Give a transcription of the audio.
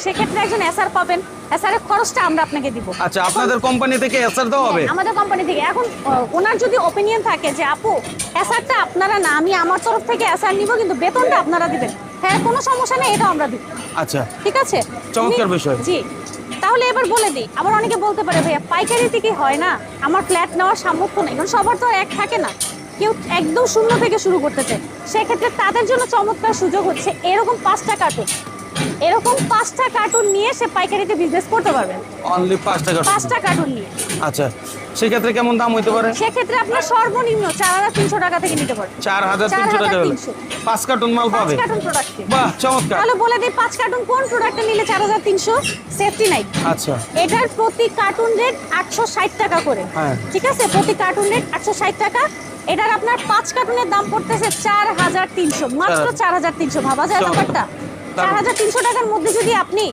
সেক্ষেত্রে একজন এসআর পাবেন, এসআর এর খরচটা আমরা আপনাকে দিব। আচ্ছা, আপনাদের কোম্পানি থেকে এসআর দেওয়া হবে? আমাদের কোম্পানি থেকে। এখন ওনার যদি ওপিনিয়ন থাকে যে আপু এসআরটা আপনারা না, আমি আমার তরফ থেকে এসআর নিব, কিন্তু বেতনটা আপনারা দিবেন, হ্যাঁ কোনো সমস্যা নেই, এটা আমরা দিব। আচ্ছা, ঠিক আছে, চমৎকার বিষয়। জি, তাহলে এবার বলে দিই। আবার অনেকে বলতে পারে ভাইয়া পাইকারিতে কি হয় না, আমার ফ্ল্যাট নেওয়ার সামর্থ্য নেই, কারণ সবার তো আর এক থাকে না, কেউ একদম শূন্য থেকে শুরু করতে চায়। সেক্ষেত্রে তাদের জন্য চমৎকার সুযোগ হচ্ছে এরকম 5টা কার্টুন, এরকম 5টা কার্টুন নিয়ে সে পাইকারিতে বিজনেস করতে পারবে। অনলি 5 টাকা? 5টা কার্টুন নিয়ে। আচ্ছা, সেক্ষেত্রে কেমন দাম হইতে পারে? সেক্ষেত্রে আপনার সর্বনিম্ন 4300 টাকা থেকে নিতে পারবেন। 4300 টাকা হলে 5 কার্টন মাল 5 পাবে? Cartoon product. বাহ, চমৎকার। তাহলে বলে দিই 5 কার্টুন কোন প্রোডাক্টটা নিলে 4300? Safety night. আচ্ছা, এটার প্রতি কার্টুন রেট 860 টাকা করে। হ্যাঁ। ঠিক আছে, প্রতি কার্টুন রেট 860 টাকা। এটার আপনার 5 কার্টুনের দাম পড়তেছে 4300, মাত্র 4300। ভাবা যায় ব্যাপারটা? 4300 টাকার মধ্যে যদি আপনি